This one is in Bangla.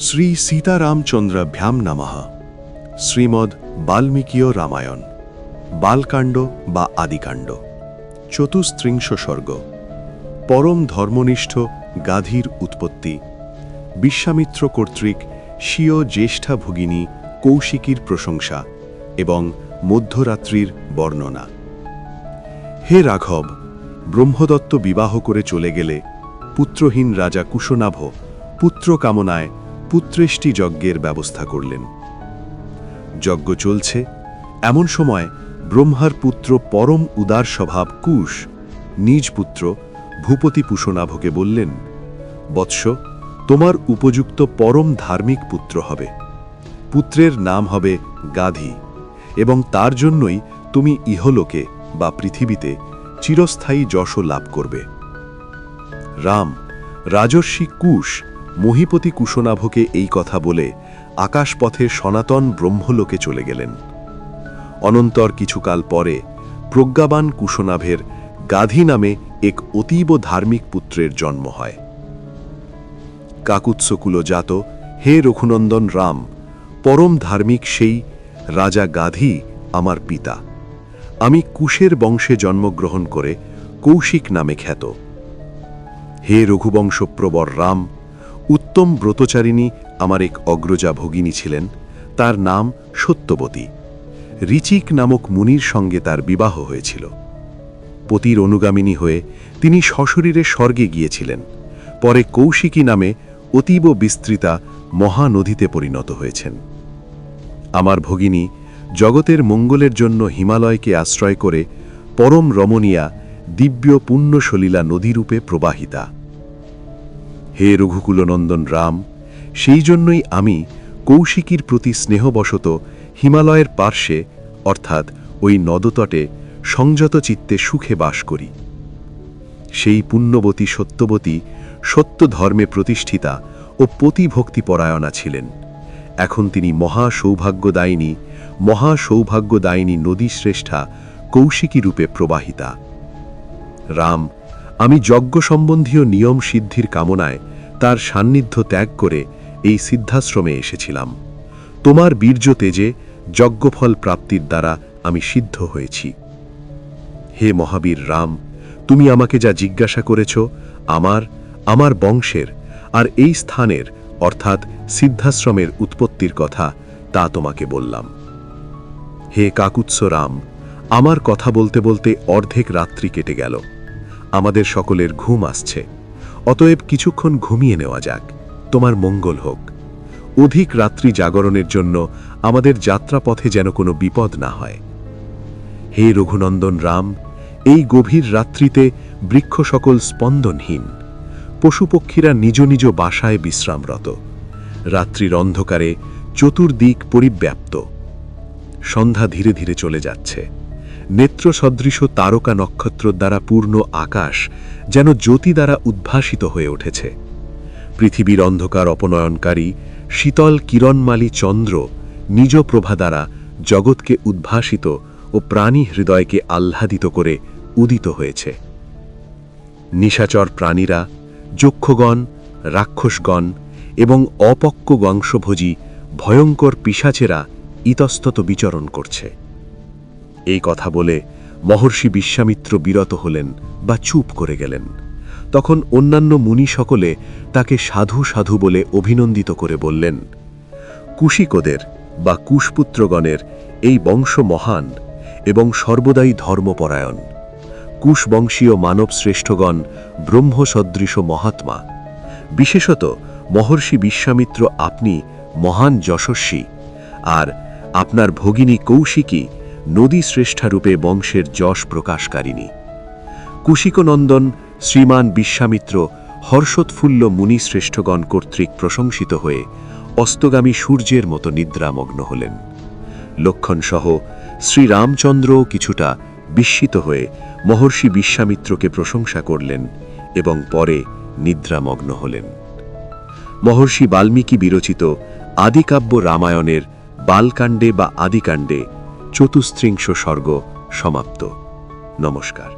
শ্রী সীতারামচন্দ্রাভ্যাম নমঃ। শ্রীমদ্ বাল্মীকীয় রামায়ণ, বালকাণ্ড বা আদিকাণ্ড, চতুস্ত্রিংশ সর্গ। পরম ধর্মনিষ্ঠ গাধীর উৎপত্তি, বিশ্বামিত্র কর্তৃক স্বীয় জ্যেষ্ঠা ভগিনী কৌশিকীর প্রশংসা এবং মধ্যরাত্রির বর্ণনা। হে রাঘব, ব্রহ্মদত্ত বিবাহ করে চলে গেলে পুত্রহীন রাজা কুশনাভ পুত্র কামনায় পুত্রেষ্টি যজ্ঞের ব্যবস্থা করলেন। যজ্ঞ চলছে, এমন সময় ব্রহ্মার পুত্র পরম উদার স্বভাব কুশ নিজ পুত্র ভূপতি পুষনাভকে বললেন, বৎস, তোমার উপযুক্ত পরম ধার্মিক পুত্র হবে। পুত্রের নাম হবে গাধী, এবং তার জন্যই তুমি ইহলোকে বা পৃথিবীতে চিরস্থায়ী যশ লাভ করবে। রাম রাজর্ষি কুশ মহীপতি কুশনাভকে এই কথা বলে আকাশপথে সনাতন ব্রহ্মলোকে চলে গেলেন। অনন্তর কিছুকাল পরে প্রজ্ঞাবান কুশনাভের গাধী নামে এক অতীব ধার্মিক পুত্রের জন্ম হয়। কাকুৎসকুলজাত হে রঘুনন্দন রাম, পরম ধার্মিক সেই রাজা গাধী আমার পিতা। আমি কুশের বংশে জন্মগ্রহণ করে কৌশিক নামে খ্যাত। হে রঘুবংশপ্রবর রাম, উত্তম ব্রতচারিণী আমার এক অগ্রজা ভগিনী ছিলেন, তার নাম সত্যবতী। ঋচিক নামক মুনির সঙ্গে তার বিবাহ হয়েছিল। পতির অনুগামিনী হয়ে তিনি সশরীরে স্বর্গে গিয়েছিলেন, পরে কৌশিকী নামে অতীব বিস্তৃতা মহানদীতে পরিণত হয়েছেন। আমার ভগিনী জগতের মঙ্গলের জন্য হিমালয়কে আশ্রয় করে পরম রমণীয়া দিব্য পুণ্যসলীলা নদীরূপে প্রবাহিতা। হে রঘুকুলনন্দন রাম, সেই জন্যই আমি কৌশিকীর প্রতি স্নেহবশত হিমালয়ের পার্শ্বে অর্থাৎ ওই নদতটে সংযত চিত্তে সুখে বাস করি। সেই পুণ্যবতী সত্যবতী সত্য ধর্মে প্রতিষ্ঠিতা ও পতিভক্তিপরায়ণা ছিলেন। এখন তিনি মহাসৌভাগ্যদায়িনী নদীশ্রেষ্ঠা কৌশিকী রূপে প্রবাহিতা। রাম, আমি যজ্ঞ সম্বন্ধীয় নিয়ম সিদ্ধির কামনায় তার সান্নিধ্য ত্যাগ করে এই সিদ্ধাশ্রমে এসেছিলাম। তোমার বীর্য তেজে যজ্ঞফল প্রাপ্তির দ্বারা আমি সিদ্ধ হয়েছি। হে মহাবীর রাম, তুমি আমাকে যা জিজ্ঞাসা করেছ আমার বংশের আর এই স্থানের অর্থাৎ সিদ্ধাশ্রমের উৎপত্তির কথা তা তোমাকে বললাম। হে কাকুৎস রাম, আমার কথা বলতে বলতে অর্ধেক রাত্রি কেটে গেল। আমাদের সকলের ঘুম আসছে, অতএব কিছুক্ষণ ঘুমিয়ে নেওয়া যাক, তোমার মঙ্গল হোক। অধিক রাত্রি জাগরণের জন্য আমাদের যাত্রাপথে যেন কোনো বিপদ না হয়। হে রঘুনন্দন রাম, এই গভীর রাত্রিতে বৃক্ষ সকল স্পন্দনহীন, পশুপক্ষীরা নিজ নিজ বাসায় বিশ্রামরত। রাত্রির অন্ধকারে চতুর্দিক পরিব্যাপ্ত। সন্ধ্যা ধীরে ধীরে চলে যাচ্ছে। নেত্রসদৃশ তারকা নক্ষত্র দ্বারা পূর্ণ আকাশ যেন জ্যোতি দ্বারা উদ্ভাসিত হয়ে উঠেছে। পৃথিবীর অন্ধকার অপনয়নকারী শীতল কিরণমালী চন্দ্র নিজ প্রভা দ্বারা জগৎকে উদ্ভাসিত ও প্রাণী হৃদয়কে আহ্লাদিত করে উদিত হয়েছে। নিশাচর প্রাণীরা, যক্ষগণ, রাক্ষসগণ এবং অপক্ক বংশভোজী ভয়ঙ্কর পিশাচেরা ইতস্তত বিচরণ করছে। এই কথা বলে মহর্ষি বিশ্বামিত্র বিরত হলেন বা চুপ করে গেলেন। তখন অন্যান্য মুনি সকলে তাকে সাধু সাধু বলে অভিনন্দিত করে বললেন, কুশিকদের বা কুশপুত্রগণের এই বংশ মহান এবং সর্বদাই ধর্মপরায়ণ। কুশবংশীয় মানব শ্রেষ্ঠগণ ব্রহ্মসদৃশ মহাত্মা। বিশেষত মহর্ষি বিশ্বামিত্র আপনি মহান যশস্বী, আর আপনার ভগিনী কৌশিকী নদী শ্রেষ্ঠারূপে বংশের যশ প্রকাশকারিণী। কুশিকনন্দন শ্রীমান বিশ্বামিত্র হর্ষোৎফুল্ল মুনি শ্রেষ্ঠগণ কর্তৃক প্রশংসিত হয়ে অস্তগামী সূর্যের মতো নিদ্রামগ্ন হলেন। লক্ষণসহ শ্রীরামচন্দ্রও কিছুটা বিস্মিত হয়ে মহর্ষি বিশ্বামিত্রকে প্রশংসা করলেন এবং পরে নিদ্রামগ্ন হলেন। মহর্ষি বাল্মীকি বিরচিত আদিকাব্য রামায়ণের বালকাণ্ডে বা আদিকাণ্ডে চতুস্ত্রিংশ সর্গ সমাপ্ত। নমস্কার।